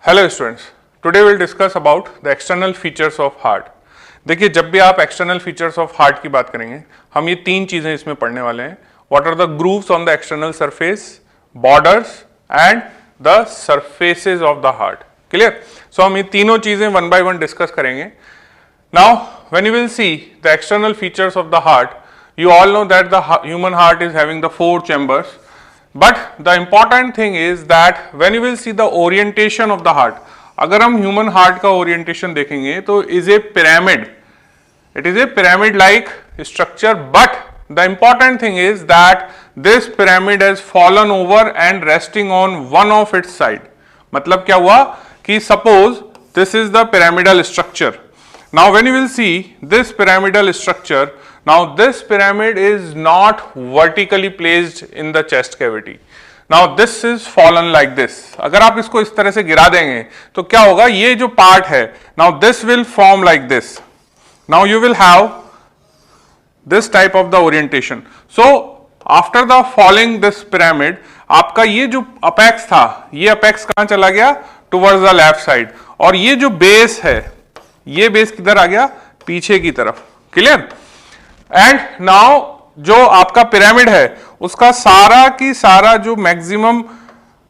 Hello students, today will discuss about the external features of heart. देखिए, जब भी आप एक्सटर्नल फीचर्स ऑफ हार्ट की बात करेंगे, हम ये तीन चीजें इसमें पढ़ने वाले हैं। What are the grooves on the external surface, borders and the surfaces of the heart. Clear? So हम ये तीनों चीजें वन बाय वन डिस्कस करेंगे। Now when you will see the external features of the heart, you all know that the human heart is having the four chambers, but the important thing is that when you will see the orientation of the heart, अगर हम human heart का orientation देखेंगे तो is a pyramid, it is a pyramid like structure, but the important thing is that this pyramid has fallen over and resting on one of its side। मतलब क्या हुआ कि suppose this is the pyramidal structure। Now when you will see this pyramidal structure, now this pyramid is not vertically placed in the chest cavity। Now this is fallen like this। अगर आप इसको इस तरह से गिरा देंगे तो क्या होगा, ये जो पार्ट है, now this will form like this। Now you will have this type of the orientation। So after the falling this pyramid, आपका ये जो अपेक्स था, ये अपेक्स कहां चला गया, टुवर्ड्स द लेफ्ट साइड, और ये जो बेस है, ये बेस किधर आ गया, पीछे की तरफ। क्लियर? एंड नाउ जो आपका पिरामिड है उसका सारा की सारा जो मैक्सिमम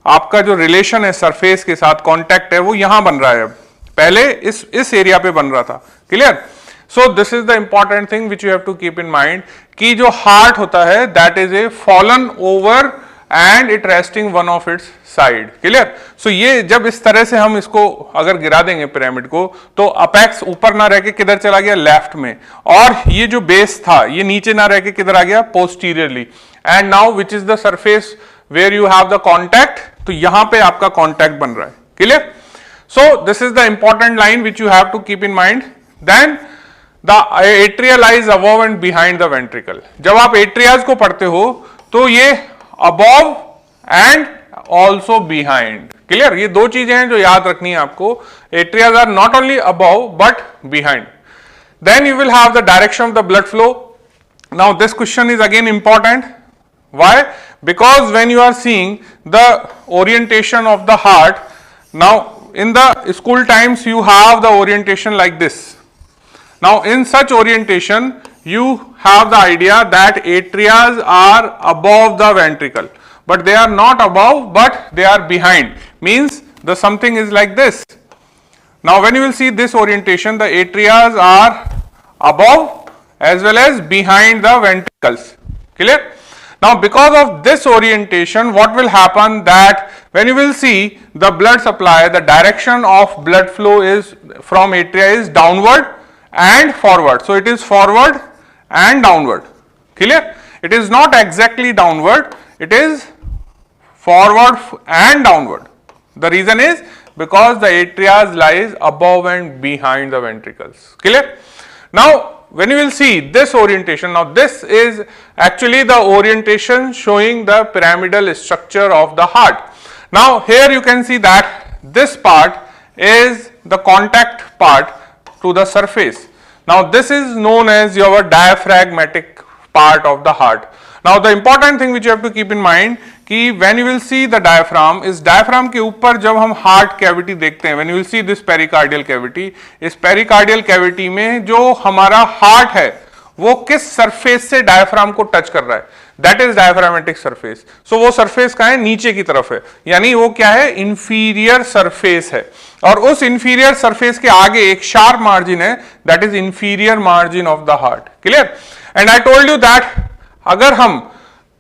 आपका जो रिलेशन है सरफेस के साथ, कांटेक्ट है, वो यहां बन रहा है। अब पहले इस एरिया पे बन रहा था। Clear? So this is the important thing which you have to keep in mind कि जो हार्ट होता है that is a fallen over and it resting one of its side. Clear? So ये जब इस तरह से हम इसको अगर गिरा देंगे पिरामिड को, तो अपेक्स ऊपर ना रह के किधर चला गया, लेफ्ट में, और ये जो बेस था ये नीचे ना रह के किधर आ गया, posteriorly. And now which is the surface where you have the contact, तो यहां पे आपका कॉन्टैक्ट बन रहा है। Clear? So this is the important line which you have to keep in mind. Then the atria lies above and behind the ventricle. जब आप atria को पढ़ते हो तो ये above and also behind। Clear? ये दो चीजें हैं जो याद रखनी है आपको। Atrias are not only above but behind। Then you will have the direction of the blood flow। Now this question is again important। Why? Because when you are seeing the orientation of the heart, now in the school times you have the orientation like this। Now in such orientation you have the idea that atrias are above the ventricle, but they are not above but they are behind, means the something is like this। Now when you will see this orientation, the atrias are above as well as behind the ventricles। Clear? Now because of this orientation, what will happen that when you will see the blood supply, the direction of blood flow is from atria is downward and forward। So it is forward and downward। Clear? It is not exactly downward, it is forward and downward। The reason is because the atrias lies above and behind the ventricles। Clear? Now when you will see this orientation, now this is actually the orientation showing the pyramidal structure of the heart। Now here you can see that this part is the contact part to the surface। Now this is known as your diaphragmatic part of the heart। Now the important thing which you have to keep in mind कि when you will see the diaphragm, इस diaphragm के ऊपर जब हम heart cavity देखते हैं, when you will see this pericardial cavity, इस pericardial cavity में जो हमारा heart है वो किस surface से diaphragm को touch कर रहा है, that is diaphragmatic surface। so वो surface कहाँ है, नीचे की तरफ है, यानी वो क्या है, inferior surface है, और उस inferior surface के आगे एक sharp margin है, that is inferior margin of the heart। clear? and I told you that अगर हम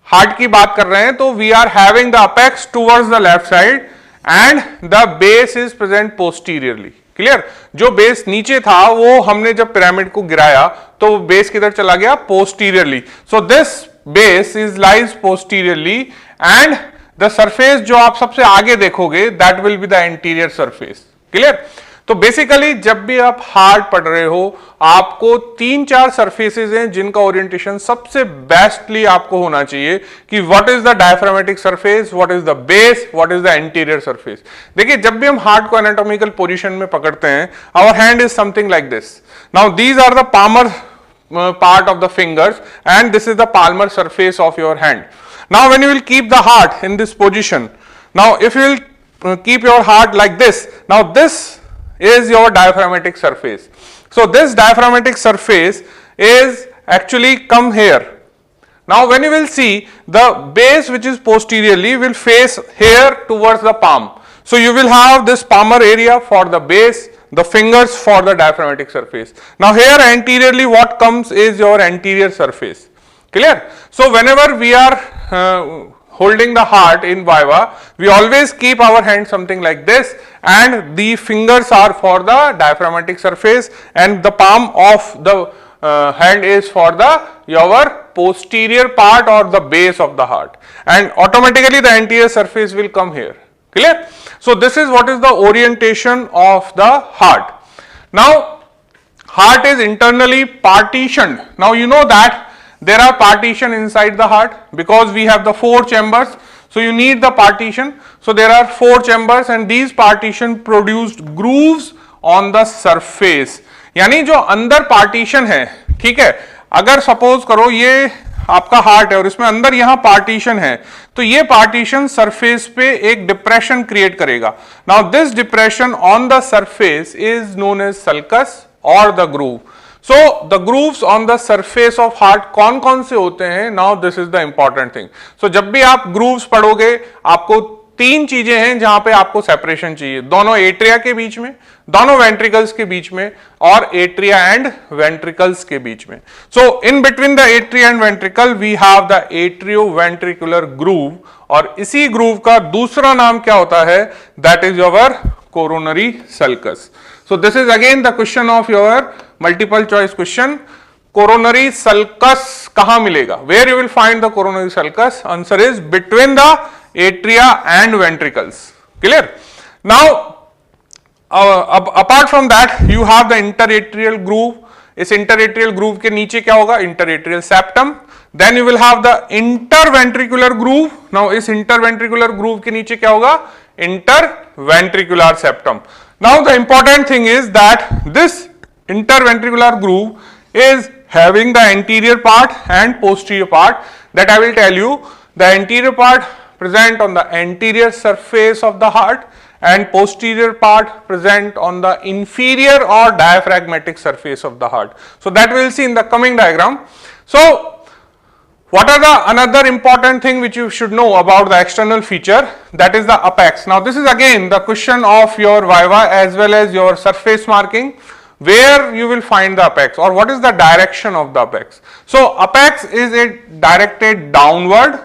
हार्ट की बात कर रहे हैं तो we are having the apex towards the left side and the base is present posteriorly. Clear? जो बेस नीचे था वो हमने जब पिरामिड को गिराया तो बेस किधर चला गया, posteriorly. So this base is lies posteriorly and the surface जो आप सबसे आगे देखोगे that will be the anterior surface. Clear? तो बेसिकली जब भी आप हार्ट पढ़ रहे हो आपको तीन चार सरफेसेस हैं जिनका ओरिएंटेशन सबसे बेस्टली आपको होना चाहिए कि what is the diaphragmatic surface, what is the base, what is the anterior surface. देखिए जब भी हम हार्ट को एनाटॉमिकल पोजीशन में पकड़ते हैं, our hand is something like this. Now these are the palmar part of the fingers and this is the palmar surface of your hand. Now when you will keep the heart in this position, now if you will keep your heart like this. Now this is your diaphragmatic surface. So this diaphragmatic surface is actually come here. Now when you will see, the base which is posteriorly will face here towards the palm. So you will have this palmar area for the base, the fingers for the diaphragmatic surface. Now here anteriorly what comes is your anterior surface. Clear? So whenever we are holding the heart in Viva, we always keep our hand something like this, and the fingers are for the diaphragmatic surface and the palm of the hand is for the your posterior part or the base of the heart, and automatically the anterior surface will come here. Clear? So this is what is the orientation of the heart. Now heart is internally partitioned. Now you know that there are partition inside the heart because we have the 4 chambers. So you need the partition. So there are 4 chambers and these partition produced grooves on the surface. यानी जो अंदर partition है, ठीक है, अगर suppose करो ये आपका हार्ट है और इसमें अंदर यहां पार्टीशन है, तो ये पार्टीशन सरफेस पे एक डिप्रेशन क्रिएट करेगा. Now this depression on the surface is known as sulcus और the groove. So the grooves on the surface of heart कौन कौन से होते हैं? Now this is the important thing. So जब भी आप grooves पढ़ोगे, आपको 3 चीजें हैं जहां पे आपको सेपरेशन चाहिए, दोनों एट्रिया के बीच में, दोनों वेंट्रिकल्स के बीच में और एट्रिया एंड वेंट्रिकल्स के बीच में. So in between the atria and ventricle we have the atrioventricular groove, और इसी ग्रूव का दूसरा नाम क्या होता है? That is your coronary sulcus. So this is again the question of your multiple choice question. Coronary sulcus कहां मिलेगा? Where you will find the coronary sulcus? Answer is between the atria and ventricles. Clear? Now apart from that you have the interatrial groove. इस interatrial groove के नीचे क्या होगा? Interatrial septum. Then you will have the interventricular groove. Now इस interventricular groove के नीचे क्या होगा? Interventricular septum. Now the important thing is that this interventricular groove is having the anterior part and posterior part. That I will tell you. The anterior part present on the anterior surface of the heart and posterior part present on the inferior or diaphragmatic surface of the heart. So that we will see in the coming diagram. So what are the another important thing which you should know about the external feature? That is the apex. Now this is again the question of your Viva as well as your surface marking, where you will find the apex or what is the direction of the apex. So apex is directed downward,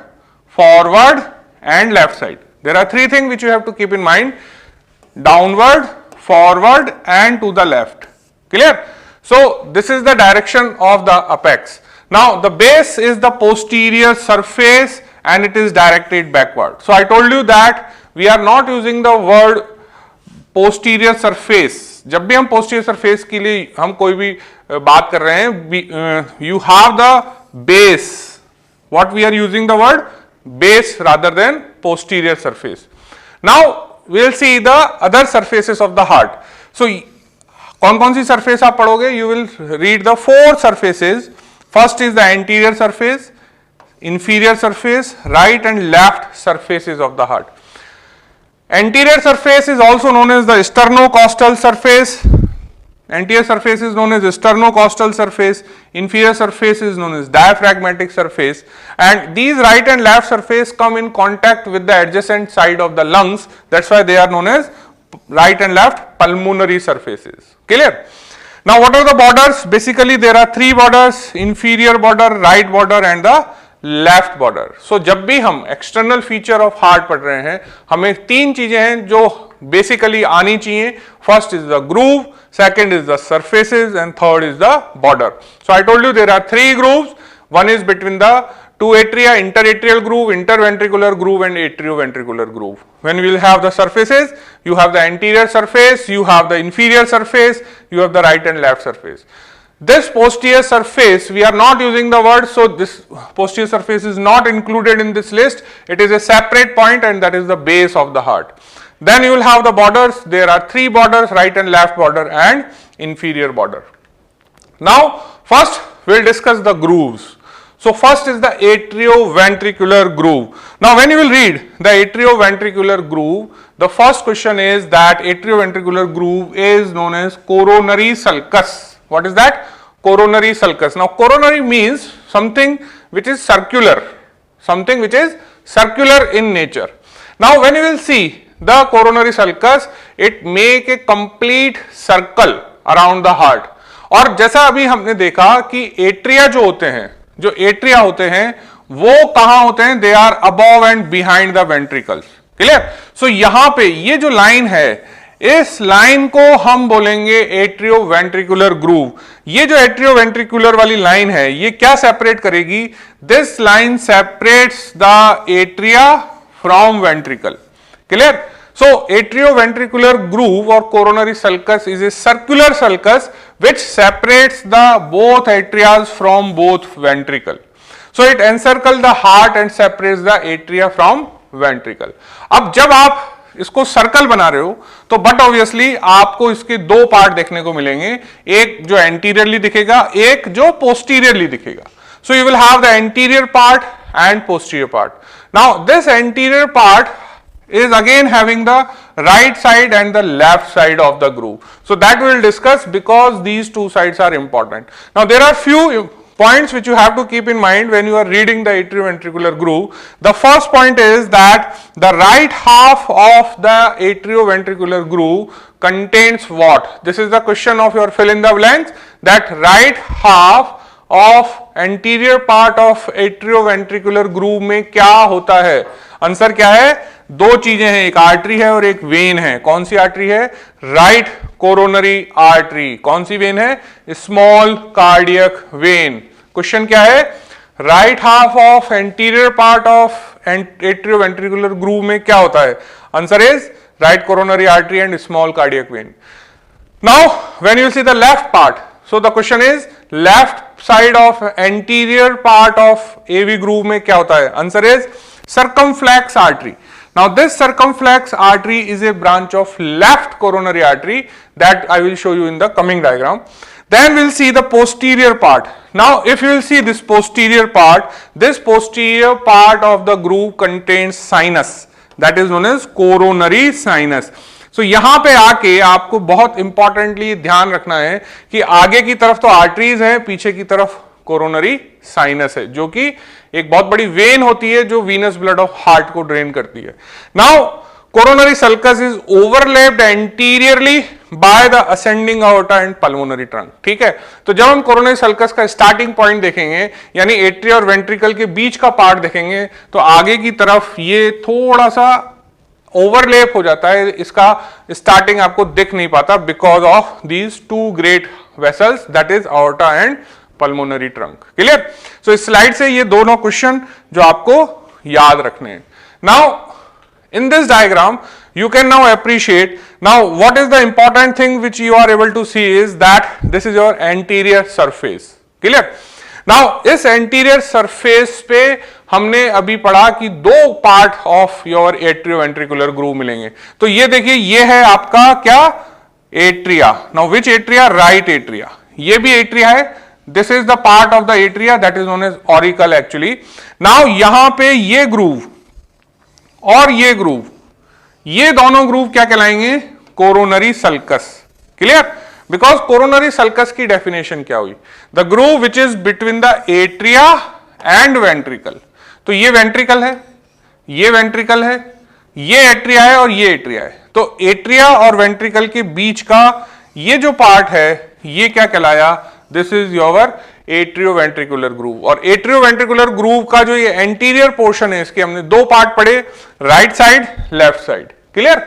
forward and left side. There are 3 things which you have to keep in mind: downward, forward and to the left. Clear? So this is the direction of the apex. Now the base is the posterior surface and it is directed backward. So I told you that we are not using the word posterior surface. जब भी हम posterior surface के लिए हम कोई भी बात कर रहे हैं, you have the base. What we are using the word base rather than posterior surface. Now we will see the other surfaces of the heart. So कौन कौन सी surface आप पढ़ोगे? You will read the 4 surfaces. First is the anterior surface, inferior surface, right and left surfaces of the heart. Anterior surface is also known as the sternocostal surface. Anterior surface is known as sternocostal surface. Inferior surface is known as diaphragmatic surface. And these right and left surface come in contact with the adjacent side of the lungs. That's why they are known as right and left pulmonary surfaces. Clear? Now what are the borders? Basically there are 3 borders: inferior border, right border and the left border. So जब भी हम external feature of heart पढ़ रहे हैं, हमें 3 चीजें हैं जो basically आनी चाहिए. First is the groove, second is the surfaces and third is the border. So I told you there are 3 grooves. One is between the 2 atria: interatrial groove, interventricular groove and atrioventricular groove. When we will have the surfaces, you have the anterior surface, you have the inferior surface, you have the right and left surface. This posterior surface, we are not using the word, so this posterior surface is not included in this list. It is a separate point and that is the base of the heart. Then you will have the borders. There are 3 borders: right and left border and inferior border. Now first we will discuss the grooves. So first is the atrioventricular groove. Now when you will read the atrioventricular groove, the first question is that atrioventricular groove is known as coronary sulcus. What is that? Coronary sulcus. Now coronary means something which is circular, something which is circular in nature. Now when you will see the coronary sulcus, it make a complete circle around the heart. और जैसा अभी हमने देखा कि atria जो होते हैं, जो एट्रिया होते हैं वो कहां होते हैं? They are above and behind the ventricles. Clear? So यहां पे ये जो लाइन है, इस लाइन को हम बोलेंगे एट्रियोवेंट्रिकुलर ग्रूव. ये जो एट्रियोवेंट्रिकुलर वाली लाइन है, ये क्या सेपरेट करेगी? This line separates the atria from ventricle. Clear? So atrioventricular groove or coronary sulcus is a circular sulcus which separates the both atrias from both ventricle. So it encircles the heart and separates the atria from ventricle. अब जब आप इसको circle बना रहे हो तो but obviously आपको इसके दो पार्ट देखने को मिलेंगे, एक जो एंटीरियरली दिखेगा, एक जो पोस्टीरियरली दिखेगा. So you will have the anterior part and posterior part. Now this anterior part is again having the right side and the left side of the groove. So that we will discuss because these two sides are important. Now there are few points which you have to keep in mind when you are reading the atrioventricular groove. The first point is that the right half of the atrioventricular groove contains what? This is the question of your fill in the blanks, that right half of anterior part of atrioventricular groove में क्या होता है? Answer क्या है? दो चीजें हैं, एक आर्टरी है और एक वेन है. कौन सी आर्टरी है? Right coronary artery. कौन सी वेन है? Small cardiac vein. क्वेश्चन क्या है? Right half of anterior part of atrioventricular groove में क्या होता है? Answer is right coronary artery and small cardiac vein. Now when you see the left part, so the question is left side of anterior part of AV groove में क्या होता है? Answer is circumflex artery. Now this circumflex artery is a branch of left coronary artery that I will show you in the coming diagram. Then we'll see the posterior part. Now if you will see this posterior part of the groove contains sinus, that is known as coronary sinus. So यहां पे आके आपको बहुत importantly ध्यान रखना है कि आगे की तरफ तो आर्टरीज है, पीछे की तरफ कोरोनरी साइनस है, जो कि एक बहुत बड़ी वेन होती है जो वीनस ब्लड ऑफ हार्ट को ड्रेन करती है. Now coronary sulcus is overlapped anteriorly by the ascending aorta and pulmonary trunk. ठीक है, तो जब हम कोरोनरी सल्कस का स्टार्टिंग पॉइंट देखेंगे, यानी एट्रिया और वेंट्रिकल के बीच का पार्ट देखेंगे, तो आगे की तरफ ये थोड़ा सा ओवरलैप हो जाता है, इसका स्टार्टिंग आपको दिख नहीं पाता because of these two great vessels, that is aorta and pulmonary trunk. Clear? So इस स्लाइड से ये दोनों क्वेश्चन जो आपको याद रखने हैं. Now in this diagram you can now appreciate. Now what is the important thing which you are able to see is that this is your anterior surface. Clear? Now इस anterior surface पे हमने अभी पढ़ा कि दो part of your atrioventricular groove मिलेंगे. तो ये देखिए, ये है आपका क्या? Atria. Now which atria? Right atria. ये भी एट्रिया है. This is the part of the atria that is known as auricle actually. Now यहां पे ये ग्रूव और ये ग्रूव, ये दोनों ग्रूव क्या कहलाएंगे? Coronary sulcus. Clear? Because coronary sulcus की डेफिनेशन क्या हुई? The groove which is between the atria and ventricle. तो ये वेंट्रिकल है, ये वेंट्रिकल है, ये एट्रिया है और ये एट्रिया है. तो एट्रिया और वेंट्रिकल के बीच का ये जो पार्ट है, ये क्या कहलाया? This is your atrioventricular groove. और एट्रियोवेंट्रिकुलर ग्रूव का जो ये एंटीरियर पोर्शन है, इसके हमने दो पार्ट पढ़े, right side, left side. Clear?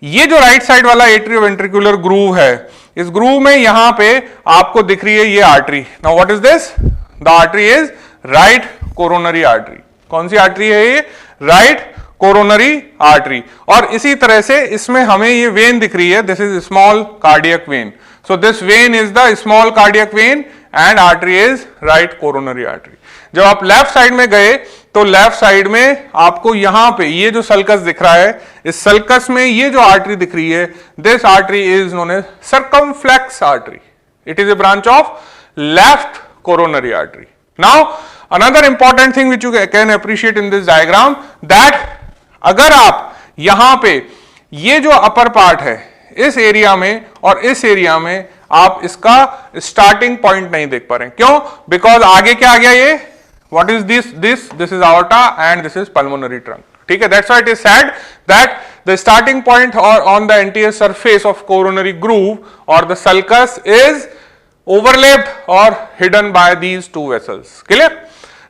ये जो राइट साइड वाला एट्रियोवेंट्रिकुलर ग्रूव है, इस ग्रूव में यहां पे आपको दिख रही है ये artery. Now what is this? The artery is right coronary artery. कौन सी आर्टरी है ये? Right coronary artery. और इसी तरह से इसमें हमें ये वेन दिख रही है, this is small cardiac vein. So this when is the small cardiac vein and artery is right coronary artery. जब आप लेफ्ट साइड में गए तो लेफ्ट साइड में आपको यहां पे ये जो सल्कस दिख रहा है, इस सल्कस में ये जो आर्टरी दिख रही है, this artery is known as circumflex artery. It is a branch of left coronary artery. Now Another important thing which you can appreciate in this diagram that अगर आप यहां पे ये जो अपर पार्ट है इस एरिया में और इस एरिया में आप इसका स्टार्टिंग पॉइंट नहीं देख पा रहे हैं, क्यों? बिकॉज आगे क्या आ गया ये, what is this is aorta and this is pulmonary trunk. ठीक है, that's why it is said that the starting point or on the anterior surface of coronary groove or the sulcus is overlapped or hidden by these two vessels. Clear?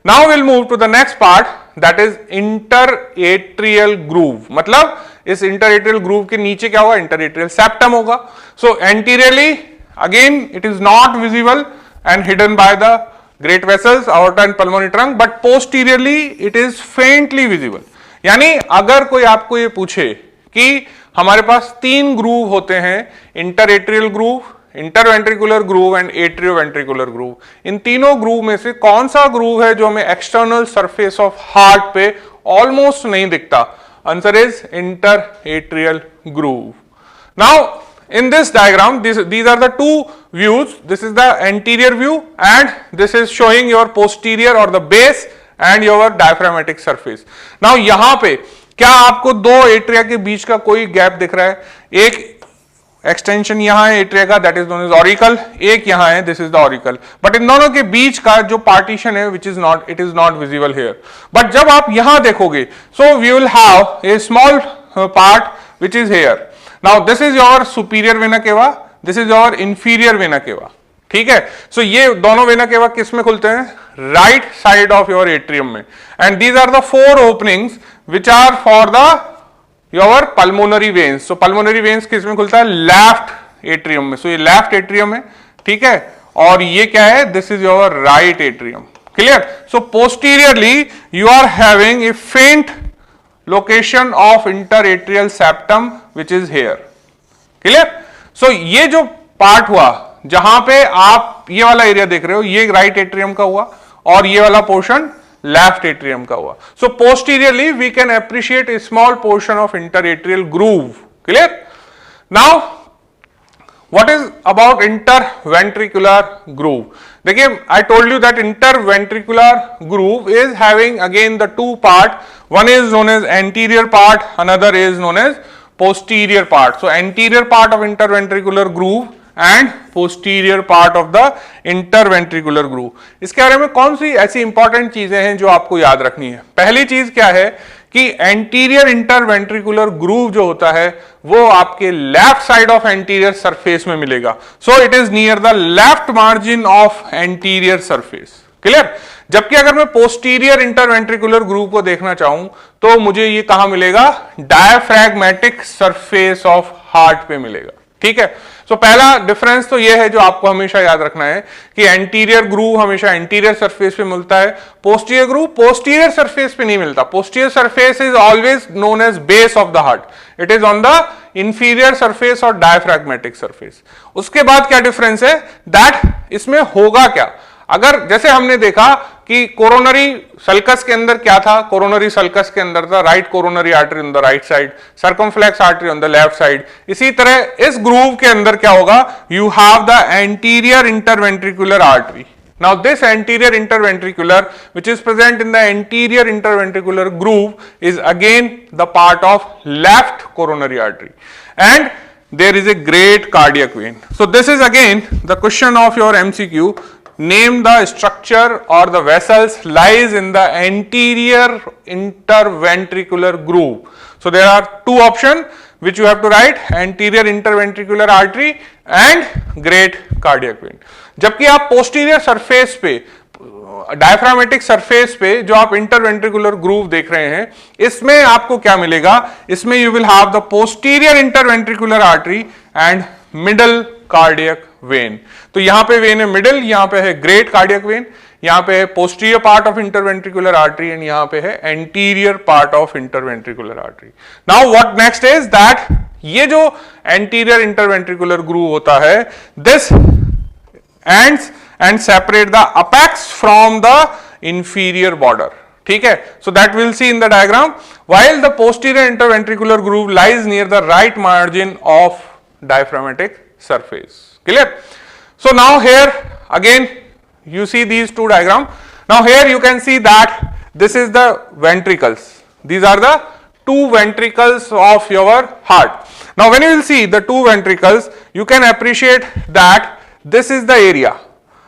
Now we'll move to the next part, that is interatrial groove. मतलब इस interatrial groove के नीचे क्या होगा? Interatrial septum होगा. So anteriorly again it is not visible and hidden by the great vessels, aorta and pulmonary trunk, but posteriorly it is faintly visible. यानी अगर कोई आपको ये पूछे कि हमारे पास तीन ग्रूव होते हैं, interatrial groove, interventricular groove and atrioventricular groove, इन तीनों ग्रूव में से कौन सा ग्रूव है जो हमें एक्सटर्नल सरफेस ऑफ हार्ट पे ऑलमोस्ट नहीं दिखता? Answer is interatrial groove. Now in this diagram these are the two views. This is the anterior view and this is showing your posterior or the base and your diaphragmatic surface. Now यहां पे क्या आपको दो atria के बीच का कोई gap दिख रहा है? एक एक्सटेंशन यहां है एट्रिया का, that is known as auricle, एक यहां है, this is the auricle. But इन दोनों के बीच का जो पार्टीशन है which is not, it is not visible here. बट जब आप यहां देखोगे so we will have a small part which is here. Now this is your superior vena cava, this is your inferior vena cava. ठीक है, सो ये दोनों vena cava किस में खुलते हैं? Right side of your atrium में. And these are the four openings which are for the your pulmonary veins. So pulmonary veins किस में खुलता है? लेफ्ट एट्रियम में. सो ये लेफ्ट एट्रियम है, ठीक है, और ये क्या है? This is your right atrium. Clear? So posteriorly you are having a faint location of interatrial septum which is here. Clear? So ये जो पार्ट हुआ जहां पे आप ये वाला एरिया देख रहे हो, ये राइट एट्रियम का हुआ और ये वाला पोर्शन लेफ्ट एट्रियम का हुआ. So posteriorly we can appreciate a small portion of interatrial groove. Clear? Now what is about interventricular groove? देखिए, I told you that interventricular groove is having again the two part. One is known as anterior part, another is known as posterior part. So anterior part of interventricular groove and posterior part of the interventricular groove. इसके बारे में कौन सी ऐसी important चीजें हैं जो आपको याद रखनी है? पहली चीज क्या है कि एंटीरियर इंटरवेंट्रिकुलर ग्रूव जो होता है वो आपके left side of anterior surface में मिलेगा. सो it is near the left margin of anterior surface. Clear? जबकि अगर मैं पोस्टीरियर इंटरवेंट्रिकुलर ग्रूव को देखना चाहूं तो मुझे ये कहां मिलेगा? डायफ्रैग्मेटिक सरफेस ऑफ हार्ट पे मिलेगा. ठीक है, सो पहला डिफरेंस तो यह है जो आपको हमेशा याद रखना है कि एंटीरियर ग्रूव हमेशा एंटीरियर सरफेस पे मिलता है, पोस्टीरियर ग्रूव पोस्टीरियर सरफेस पे नहीं मिलता. Posterior surface is always known as base of the heart, it is on the inferior surface और डायफ्रैग्मेटिक सरफेस. उसके बाद क्या डिफरेंस है? दैट इसमें होगा क्या? अगर जैसे हमने देखा कि कोरोनरी सल्कस के अंदर क्या था? कोरोनरी सल्कस के अंदर था right coronary artery on the right side, circumflex artery on the left side. इसी तरह इस ग्रूव के अंदर क्या होगा? You have the anterior interventricular artery. Now this anterior interventricular which is present in the anterior interventricular groove is again the part of left coronary artery and there is a great cardiac vein. So this is again the question of your MCQ. Name the structure or the vessels lies in the anterior interventricular groove. So there are two options which you have to write: anterior interventricular artery and great cardiac vein. जबकि आप posterior surface पे, diaphragmatic surface पे जो आप interventricular groove देख रहे हैं, इसमें आपको क्या मिलेगा? इसमें you will have the posterior interventricular artery and middle cardiac vein. तो यहां पे वेन है मिडल, यहां पे है ग्रेट कार्डियक वेन, यहां पे है posterior part of interventricular artery and यहां पे है anterior part of interventricular artery. Now what next is that ये जो एंटीरियर इंटरवेंट्रिकुलर ग्रूव होता है, this ends and separate the apex from the inferior border. ठीक है, so that we'll see in the diagram. While the posterior interventricular groove lies near the right margin of diaphragmatic surface. Clear? So now here again you see these two diagrams. Now here you can see that this is the ventricles. These are the two ventricles of your heart. Now when you will see the two ventricles, you can appreciate that this is the area.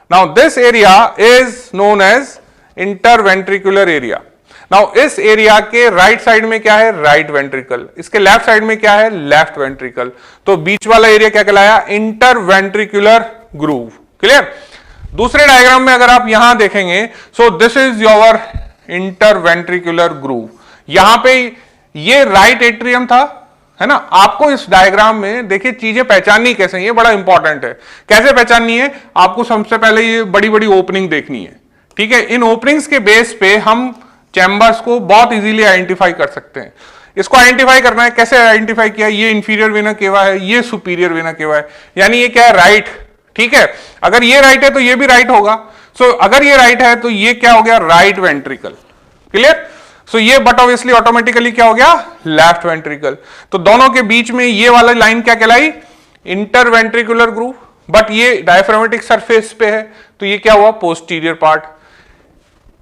Now this area is known as interventricular area. Now इस area के right side में क्या है? Right ventricle. इसके left side में क्या है? Left ventricle. तो बीच वाला एरिया क्या कहलाया? Interventricular groove. क्लियर? दूसरे डायग्राम में अगर आप यहां देखेंगे, सो this is your interventricular groove. यहां पे ये राइट एट्रियम था, है ना. आपको इस डायग्राम में देखिए चीजें पहचाननी कैसे, ये बड़ा इंपॉर्टेंट है. कैसे पहचाननी है? आपको सबसे पहले ये बड़ी बड़ी ओपनिंग देखनी है. ठीक है, इन ओपनिंग्स के बेस पे हम चैम्बर्स को बहुत इजीली आइडेंटिफाई कर सकते हैं. इसको आइडेंटिफाई करना है, कैसे आइडेंटिफाई किया? ये इंफीरियर वेना केवा है, ये सुपीरियर वेना केवा है, यानी ये क्या है? राइट. ठीक है, अगर ये राइट है तो ये भी राइट होगा. सो अगर ये राइट है तो ये क्या हो गया? Right ventricle. क्लियर? सो ये बट ऑब्वियसली ऑटोमेटिकली क्या हो गया? Left ventricle. तो दोनों के बीच में ये वाला लाइन क्या कहलाई? Interventricular groove. बट ये डायफ्रामेटिक सरफेस पे है तो ये क्या हुआ? Posterior part.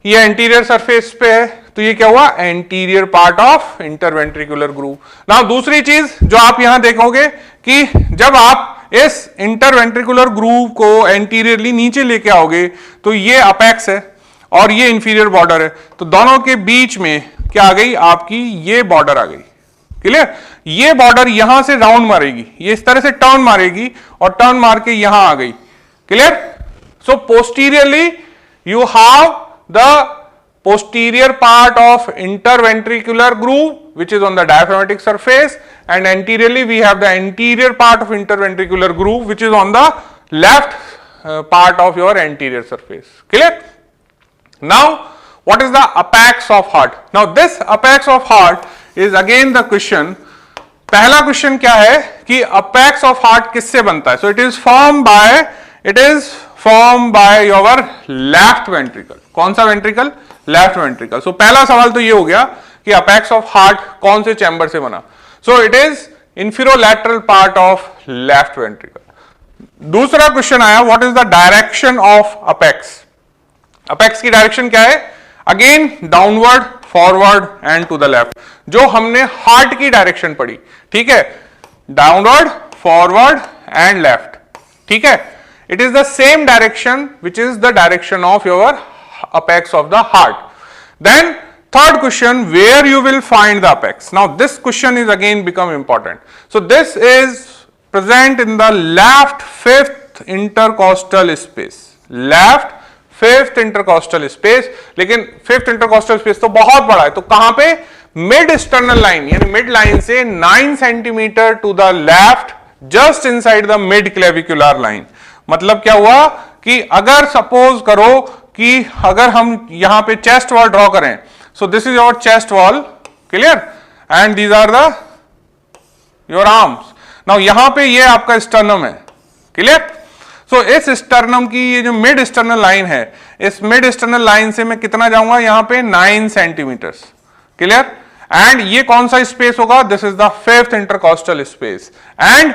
ये एंटीरियर सरफेस पे है तो ये क्या हुआ? Anterior part of interventricular groove. Now दूसरी चीज जो आप यहां देखोगे कि जब आप इस इंटरवेंट्रिकुलर ग्रूव को एंटीरियरली नीचे लेके आओगे तो ये अपेक्स है और ये इंफीरियर बॉर्डर है. तो दोनों के बीच में क्या आ गई? आपकी ये बॉर्डर आ गई. क्लियर? ये बॉर्डर यहां से राउंड मारेगी, ये इस तरह से टर्न मारेगी और टर्न मार के यहां आ गई. Clear? So posteriorly you have the posterior part of interventricular groove which is on the diaphragmatic surface, and anteriorly we have the anterior part of interventricular groove which is on the left part of your anterior surface. Clear? Now what is the apex of heart? Now this apex of heart is again the question. पहला question क्या है कि apex of heart किससे बनता है? So it is formed by your left ventricle. कौन सा ventricle? Left ventricle. सो पहला सवाल तो ये हो गया कि अपेक्स ऑफ हार्ट कौन से चैम्बर से बना? So it is inferolateral part of left ventricle. दूसरा क्वेश्चन आया, what is the direction of apex? Apex की डायरेक्शन क्या है? Again downward, forward and to the left, जो हमने हार्ट की डायरेक्शन पढ़ी. ठीक है, डाउनवर्ड, फॉरवर्ड एंड लेफ्ट. ठीक है, it is the same direction which is the direction of your apex of the heart. Then third question, where you will find the apex? Now this question is again become important. So this is present in the left fifth intercostal space. Left fifth intercostal space. लेकिन fifth intercostal space तो बहुत बड़ा है, तो कहां पे? Mid external line, यानी mid line से 9 centimetre to the left, just inside the mid clavicular line. मतलब क्या हुआ कि अगर सपोज करो कि अगर हम यहां पे चेस्ट वॉल ड्रॉ करें, so this is your chest wall. Clear? And these are the your arms. Now यहां पे ये आपका स्टर्नम है. क्लियर? सो इस स्टर्नम की ये जो मिड एक्सटर्नल लाइन है, इस मिड एक्सटर्नल लाइन से मैं कितना जाऊंगा? यहां पे 9 सेंटीमीटर्स. क्लियर? एंड ये कौन सा स्पेस होगा? This is the fifth intercostal space. And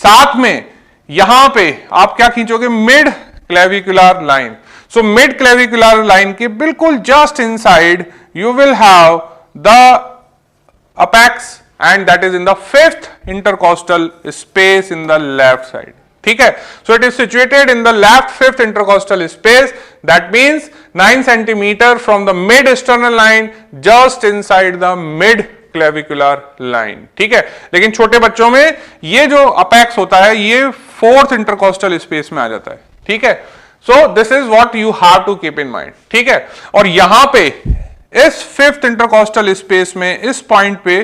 साथ में यहां पे आप क्या खींचोगे? Mid clavicular line. So mid clavicular line के बिल्कुल just inside you will have the apex, and that is in the fifth intercostal space in the left side. ठीक है, so it is situated in the left fifth intercostal space. That means 9 centimetre from the mid external line, just inside the mid clavicular line. ठीक है, लेकिन छोटे बच्चों में ये जो अपेक्स होता है ये फोर्थ इंटरकॉस्टल स्पेस में आ जाता है. ठीक है, so this is what you have to keep in mind. ठीक है, और यहां पे इस फिफ्थ इंटरकॉस्टल स्पेस में, इस पॉइंट पे,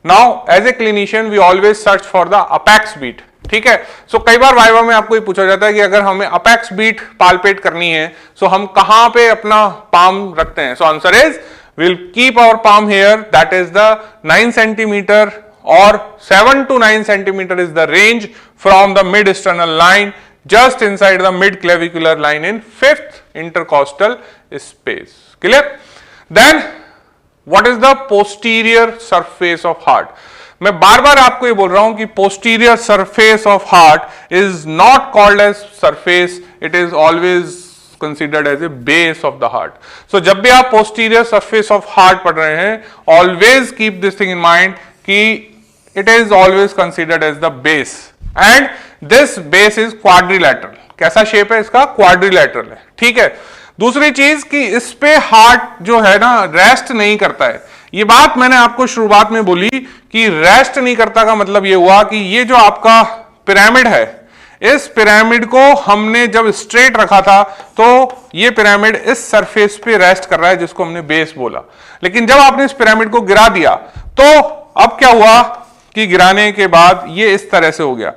now as a clinician we always search for the apex beat. ठीक है, सो कई बार वाइवा में आपको ये पूछा जाता है कि अगर हमें अपेक्स बीट पाल्पेट करनी है, सो हम कहां पे अपना पाम रखते हैं? So answer is we'll keep our palm here, that is the 9 centimeter or 7 to 9 centimeter is the range from the mid external line, just inside the mid clavicular line in fifth intercostal space. Clear? Then what is the posterior surface of heart? मैं बार बार आपको ये बोल रहा हूं कि posterior surface of heart is not called as surface, it is always considered as a base of the heart. So जब भी आप posterior surface of heart पढ़ रहे हैं, always keep this thing in mind कि it is always considered as the base and this base is quadrilateral. कैसा shape है इसका? क्वाड्रिलेटरल है, ठीक है। दूसरी चीज कि इस पे हार्ट जो है ना रेस्ट नहीं करता है। ये बात मैंने आपको शुरुआत में बोली कि रेस्ट नहीं करता का मतलब ये हुआ कि ये जो आपका पिरामिड है, इस पिरामिड को हमने जब स्ट्रेट रखा था तो ये पिरामिड इस सरफेस पे रेस्ट कर रहा है जिसको हमने बेस बोला। लेकिन जब आपने इस पिरामिड को गिरा दिया तो अब क्या हुआ कि गिराने के बाद ये इस तरह से हो गया,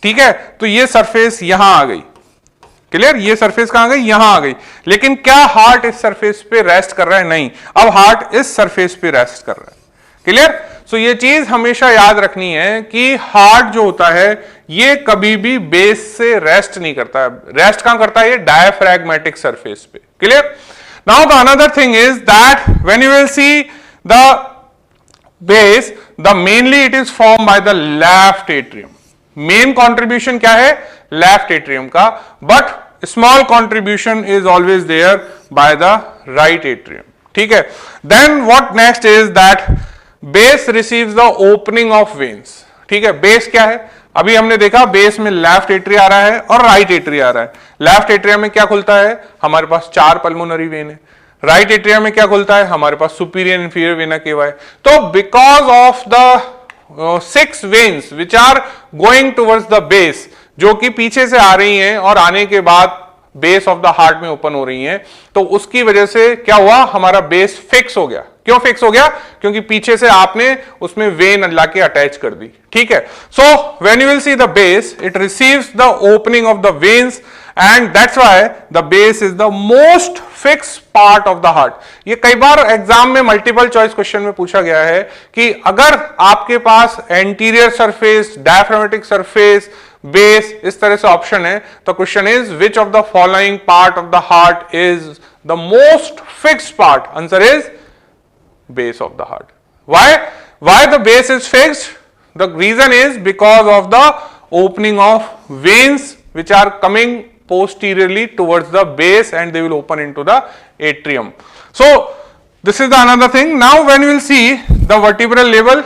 ठीक है। तो ये सरफेस यहां आ गई, क्लियर। ये सरफेस कहां गई? यहां आ गई। लेकिन क्या हार्ट इस सरफेस पे रेस्ट कर रहा है? नहीं, अब हार्ट इस सरफेस पे रेस्ट कर रहा है, क्लियर। सो ये चीज हमेशा याद रखनी है कि हार्ट जो होता है ये कभी भी बेस से रेस्ट नहीं करता है। रेस्ट कहां करता है? ये डायफ्रैग्मेटिक सरफेस पे, clear. Now the another thing is that when you will see the base, the mainly it is form by the left atrium. Main contribution क्या है? लेफ्ट एट्रियम का, but small contribution is always there by the right atrium, ठीक है। Then what next is that base receives the opening of veins, ठीक है। Base क्या है? अभी हमने देखा बेस में लेफ्ट एट्रिया आ रहा है और राइट एट्रिया आ रहा है। लेफ्ट एट्रिया में क्या खुलता है? हमारे पास 4 पल्मोनरी वेन है। राइट एट्रिया में क्या खुलता है? हमारे पास सुपीरियर इंफीरियर वेना केवा है। तो because of the 6 veins which are going towards the base, जो कि पीछे से आ रही हैं और आने के बाद बेस ऑफ द हार्ट में ओपन हो रही हैं, तो उसकी वजह से क्या हुआ? हमारा बेस फिक्स हो गया। क्यों फिक्स हो गया? क्योंकि पीछे से आपने उसमें वेन लाके अटैच कर दी, ठीक है। So when you will see the base, it receives the opening of the veins and that's why the base is the most fix part of the heart. ये कई बार एग्जाम में मल्टीपल चॉइस क्वेश्चन में पूछा गया है कि अगर आपके पास anterior surface, diaphragmatic surface, base इस तरह से ऑप्शन है, तो question is which of the following part of the heart is the most fixed part? Answer is base of the heart. Why the base is fixed? The reason is because of the opening of veins which are coming posteriorly towards the base and they will open into the atrium. So this is the another thing. Now when you will see the vertebral level,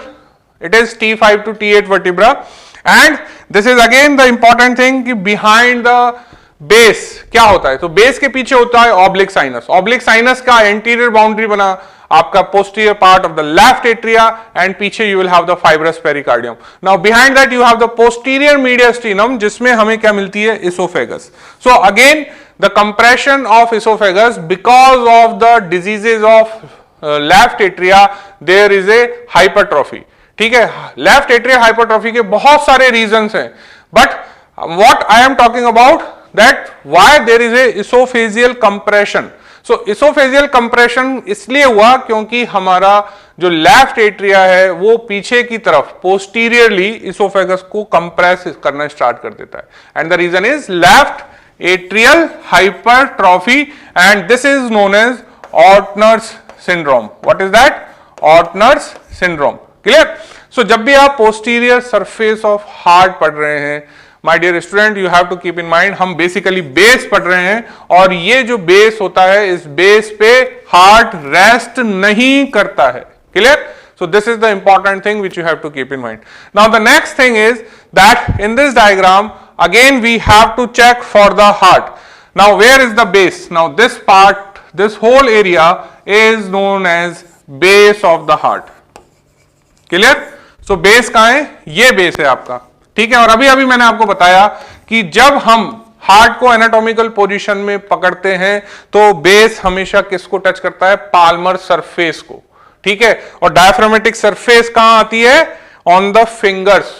it is T5 to T8 vertebra, and this is again the important thing कि behind the base क्या होता है? तो base के पीछे होता है oblique sinus. Oblique sinus का एंटीरियर बाउंड्री बना आपका posterior part of the left atria and पीछे you will have the fibrous pericardium. Now behind that you have the posterior mediastinum जिसमें हमें क्या मिलती है? Oesophagus. So again the compression of oesophagus because of the diseases of left atria there is a hypertrophy, ठीक है। Left atria hypertrophy के बहुत सारे रीजंस हैं, but what I am talking about that why there is a esophageal compression. So esophageal compression इसलिए हुआ क्योंकि हमारा जो लेफ्ट एट्रिया है वो पीछे की तरफ पोस्टीरियरली इसोफेगस को कंप्रेस करना स्टार्ट कर देता है and the reason is left atrial hypertrophy and this is known as Ortner's syndrome. What is that? Ortner's syndrome, clear. So जब भी आप पोस्टीरियर सरफेस ऑफ हार्ट पढ़ रहे हैं, my dear student, you have to keep in mind हम basically base पढ़ रहे हैं और ये जो बेस होता है इस बेस पे हार्ट रेस्ट नहीं करता है, clear. So this is the important thing which you have to keep in mind. Now the next thing is that in this diagram again we have to check for the heart. Now where is the base? Now this part, this whole area is known as base of the heart. Clear? So base कहाँ है? ये base है आपका, ठीक है। और अभी अभी मैंने आपको बताया कि जब हम हार्ट को एनाटॉमिकल पोजीशन में पकड़ते हैं तो बेस हमेशा किसको टच करता है? पाल्मर सरफेस को, ठीक है। और डायफ्रामेटिक सरफेस कहां आती है? ऑन द फिंगर्स,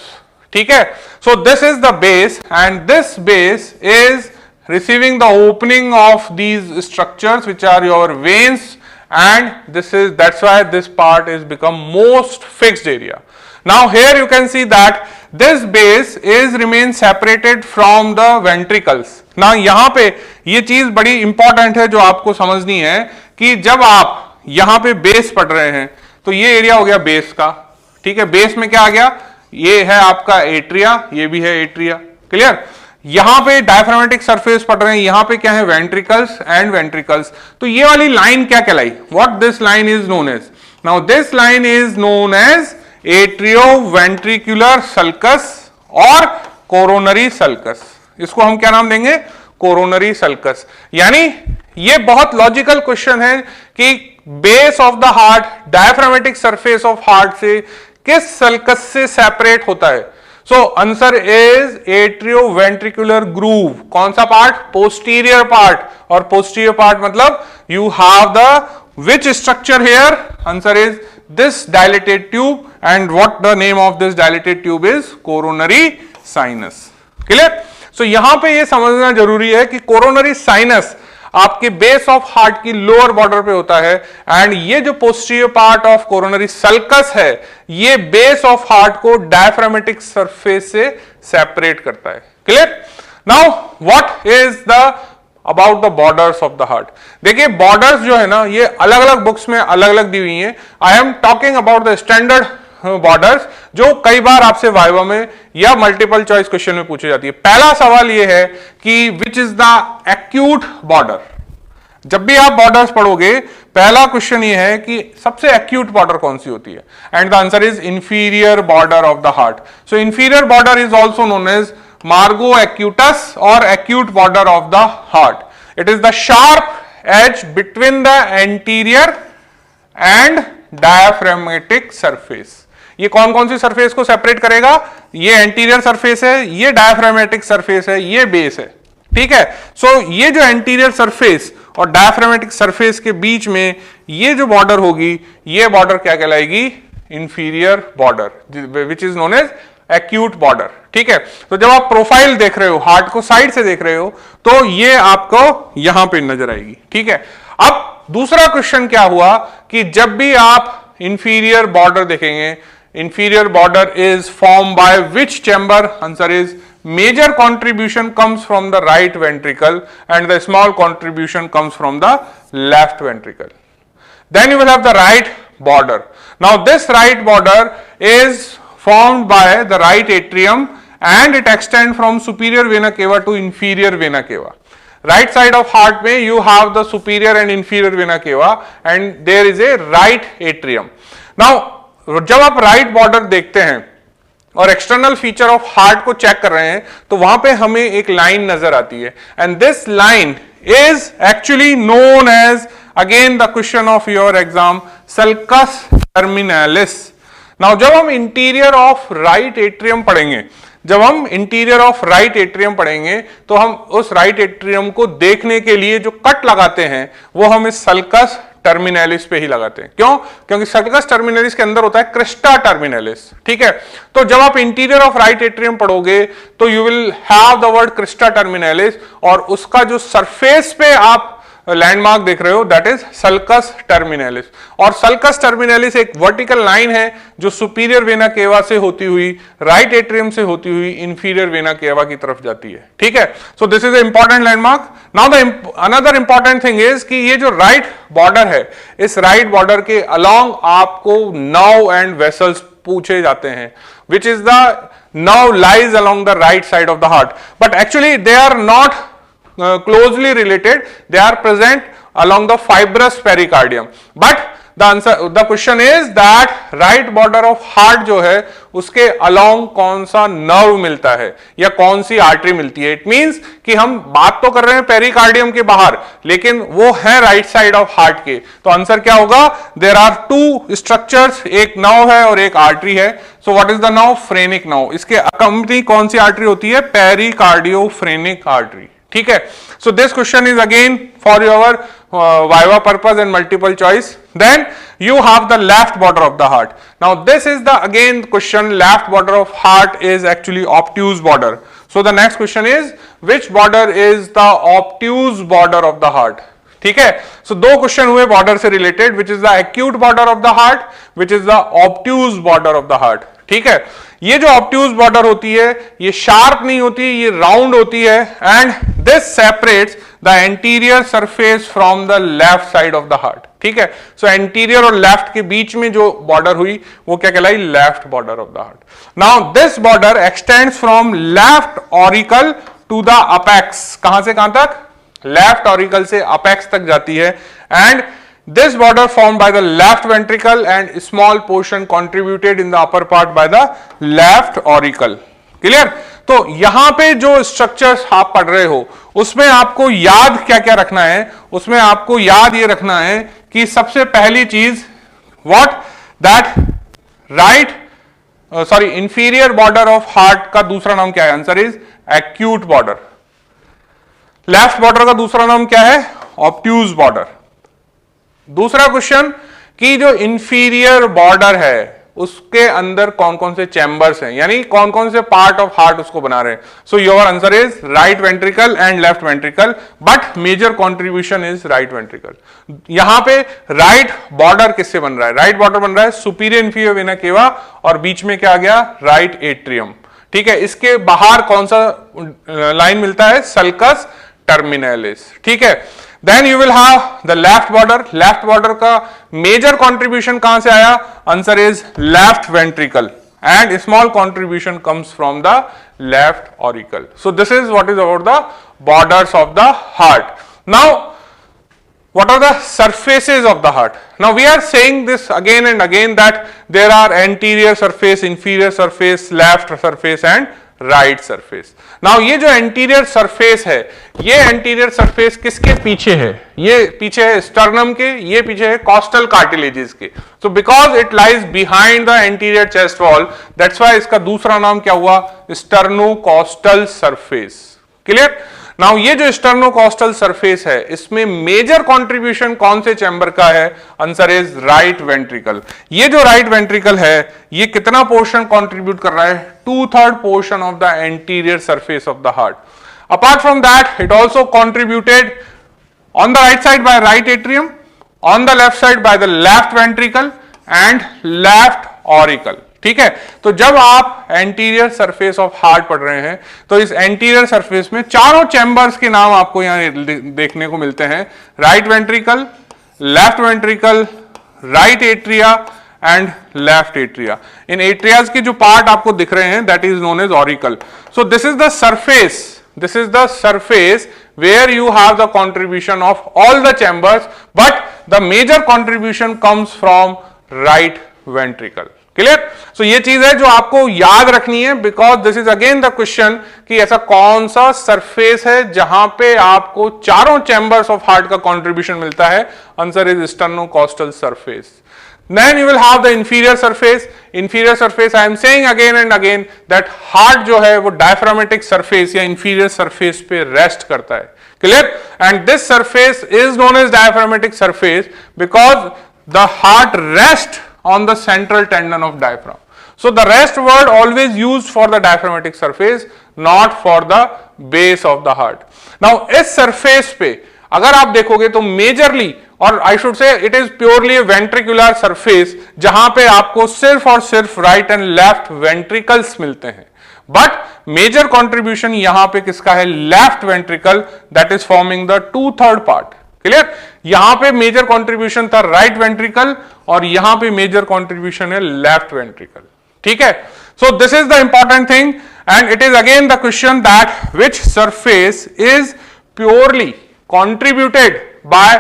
ठीक है। So this is the base and this base is receiving the opening of these structures which are your veins and this is that's why this part is become most fixed area. Now here you can see that this base is remain separated from the ventricles. Now यहाँ पे ये चीज बड़ी important है जो आपको समझनी है कि जब आप यहाँ पे बेस पढ़ रहे हैं तो ये एरिया हो गया बेस का, ठीक है। बेस में क्या आ गया? ये है आपका एट्रिया, ये भी है एट्रिया, क्लियर। यहां पे डायफ्रामेटिक सरफेस पढ़ रहे हैं, यहां पे क्या है वेंट्रिकल्स एंड वेंट्रिकल्स। तो ये वाली लाइन क्या कहलाई, what this line is known as, now this line is known as atrioventricular sulcus और कोरोनरी सल्कस। इसको हम क्या नाम देंगे, कोरोनरी सल्कस। यानी ये बहुत लॉजिकल क्वेश्चन है कि base of the heart diaphragmatic surface of heart से किस सल्कस से सेपरेट होता है। So answer is atrioventricular groove. कौन सा पार्ट, पोस्टीरियर पार्ट, और पोस्टीरियर पार्ट मतलब you have the which structure here, answer is this dilated tube, and what the name of this dilated tube is, coronary sinus. Clear? So यहां पे ये समझना जरूरी है कि कोरोनरी साइनस आपके बेस ऑफ हार्ट की लोअर बॉर्डर पे होता है, एंड ये जो posterior part of coronary sulcus है ये बेस ऑफ हार्ट को डायफ्रामेटिक सरफेस से सेपरेट करता है। Clear? Now what is the about the borders of the heart. देखिए बॉर्डर्स जो है ना ये अलग अलग बुक्स में अलग अलग दी हुई हैं। I am talking about the standard borders जो कई बार आपसे वाइवा में या मल्टीपल चॉइस क्वेश्चन में पूछी जाती है। पहला सवाल ये है कि विच इज द एक्यूट बॉर्डर। जब भी आप बॉर्डर्स पढ़ोगे पहला क्वेश्चन ये है कि सबसे एक्यूट बॉर्डर कौन सी होती है, and the answer is inferior border of the heart. So inferior border is also known as Margo acutus or acute border of the heart. It is the sharp edge between the anterior and diaphragmatic surface. ये कौन कौन सी surface को separate करेगा, ये anterior surface है, ये diaphragmatic surface है, ये बेस है। ठीक है, सो ये जो एंटीरियर सरफेस और डायफ्रामेटिक सरफेस के बीच में ये जो बॉर्डर होगी ये बॉर्डर क्या कहलाएगी, inferior border, which is known as acute border. ठीक है, तो जब आप प्रोफाइल देख रहे हो, हार्ट को साइड से देख रहे हो, तो ये आपको यहां पे नजर आएगी। ठीक है, अब दूसरा क्वेश्चन क्या हुआ कि जब भी आप इंफीरियर बॉर्डर देखेंगे, inferior border is form by which chamber, answer is major contribution comes from the right ventricle and the small contribution comes from the left ventricle. Then you will have the right border. Now this right border is formed by the right atrium and it extends from superior vena cava to inferior vena cava. Right side of heart में you have the superior and inferior vena cava and there is a right atrium. Now जब आप right border देखते हैं और external feature of heart को check कर रहे हैं तो वहां पे हमें एक लाइन नजर आती है, and this line is actually known as, again the question of your exam, sulcus terminalis. Now जब हम इंटीरियर ऑफ राइट एट्रियम पढ़ेंगे, जब हम इंटीरियर ऑफ राइट एट्रियम पढ़ेंगे तो हम उस राइट एट्रियम को देखने के लिए जो कट लगाते हैं वो हम इस सल्कस टर्मिनालिस पे ही लगाते हैं। क्यों? क्योंकि सल्कस टर्मिनालिस के अंदर होता है क्रिस्टा टर्मिनालिस। ठीक है, तो जब आप इंटीरियर ऑफ राइट एट्रियम पढ़ोगे तो you will have the word crista terminalis, और उसका जो सरफेस पे आप लैंडमार्क देख रहे हो दैट इज सल्कस टर्मिनालिस। और सल्कस टर्मिनालिस एक वर्टिकल लाइन है जो सुपीरियर वेना केवा से होती हुई, राइट एट्रियम से होती हुई इंफीरियर वेना केवा की तरफ जाती है। ठीक है, so this is a important landmark. Now the another important thing is कि ये जो राइट बॉर्डर है, इस राइट बॉर्डर के अलोंग आपको नर्व एंड वेसल्स पूछे जाते हैं, विच is the nerve lies along the right side of the heart, but actually they are not closely related. They are present along the fibrous pericardium, but the question is that right border of heart जो है उसके along कौन सा nerve मिलता है या कौन सी artery मिलती है। इट मींस कि हम बात तो कर रहे हैं पेरिकार्डियम के बाहर, लेकिन वो है राइट साइड ऑफ हार्ट के, तो आंसर क्या होगा, देयर आर टू स्ट्रक्चर्स, एक नर्व है और एक आर्टरी है। So what is the nerve, phrenic nerve. इसके अकम्पनी कौन सी आर्टरी होती है, पेरिकार्डियोफ्रेनिक आर्टरी। ठीक है, so this question is again for your viva purpose and multiple choice. Then you have the left border of the heart. Now this is the again question, left border of heart is actually obtuse border. So the next question is which border is the obtuse border of the heart. ठीक है, so दो question हुए border से related, which is the acute border of the heart, which is the obtuse border of the heart. ठीक है, ये जो obtuse border होती है ये शार्प नहीं होती, ये राउंड होती है, and this separates the anterior surface from the left side of the heart. ठीक है, सो एंटीरियर और लेफ्ट के बीच में जो बॉर्डर हुई वो क्या कहलाई, left border of the heart. Now this border extends from left auricle to the apex, कहां से कहां तक, लेफ्ट ऑरिकल से अपेक्स तक जाती है, and this border formed by the left ventricle and small portion contributed in the upper part by the left auricle. Clear? तो यहां पे जो स्ट्रक्चर्स आप पढ़ रहे हो उसमें आपको याद क्या क्या रखना है, उसमें आपको याद ये रखना है कि सबसे पहली चीज what that inferior border of heart का दूसरा नाम क्या है, answer is acute border. Left border का दूसरा नाम क्या है, ऑब्ट्यूज बॉर्डर. दूसरा क्वेश्चन कि जो इंफीरियर बॉर्डर है उसके अंदर कौन कौन से चैम्बर्स हैं, यानी कौन कौन से पार्ट ऑफ हार्ट उसको बना रहे हैं. So your answer is right ventricle and left ventricle, but major contribution is right ventricle. यहां पे राइट बॉर्डर किससे बन रहा है, राइट बॉर्डर बन रहा है सुपीरियर इंफीरियर वेना केवा और बीच में क्या आ गया, राइट एट्रियम. ठीक है, इसके बाहर कौन सा लाइन मिलता है, सल्कस टर्मिनलिस. ठीक है, then you will have the left border. Left border का मेजर कंट्रीब्यूशन कहां से आया, answer is left ventricle and small contribution comes from the left auricle. So this is what is about the borders of the heart. Now what are the surfaces of the heart? Now we are saying this again and again that there are anterior surface, inferior surface, left surface and right surface. Now ये जो anterior surface है, ये anterior surface किसके पीछे है, ये पीछे है sternum के, ये पीछे है costal cartilages के. So because it lies behind the anterior chest wall, that's why इसका दूसरा नाम क्या हुआ, sternocostal surface. Clear? नाउ ये जो स्टर्नोकॉस्टल सरफेस है इसमें मेजर कंट्रीब्यूशन कौन से चैम्बर का है, आंसर इज राइट वेंट्रिकल. ये जो राइट वेंट्रिकल है ये कितना पोर्शन कंट्रीब्यूट कर रहा है, 2/3 portion of the anterior surface of the heart. Apart from that it also contributed on the right side by right atrium, on the left side by the left ventricle and left auricle. ठीक है, तो जब आप anterior surface of heart पढ़ रहे हैं तो इस एंटीरियर सरफेस में चारों चैम्बर्स के नाम आपको यहां देखने को मिलते हैं, right ventricle, left ventricle, right atria and left atria. इन एट्रियाज के जो पार्ट आपको दिख रहे हैं that is known as auricle. So this is the surface where you have the contribution of all the chambers, but the major contribution comes from right ventricle. Clear? So ये चीज है जो आपको याद रखनी है, because this is again the question कि ऐसा कौन सा सरफेस है जहां पे आपको चारों चैम्बर्स ऑफ हार्ट का कंट्रीब्यूशन मिलता है, answer is sternocostal surface. Then you will have the inferior surface. Inferior surface, I am saying again and again that heart जो है वो diaphragmatic surface या inferior surface पे rest करता है. Clear? And this surface is known as diaphragmatic surface because the heart rests on the central tendon of diaphragm. So the rest word always used for the diaphragmatic surface, not for the base of the heart. Now इस surface पे अगर आप देखोगे तो majorly, और I should say it is purely ventricular surface जहां पे आपको सिर्फ और सिर्फ राइट एंड लेफ्ट वेंट्रिकल्स मिलते हैं, बट मेजर कंट्रीब्यूशन यहां पे किसका है, left ventricle, that is forming the 2/3 part. Clear? यहां पे मेजर कंट्रीब्यूशन था राइट वेंट्रिकल और यहां पे मेजर कंट्रीब्यूशन है लेफ्ट वेंट्रिकल. ठीक है, so this is the important thing and it is again the question that which surface is purely contributed by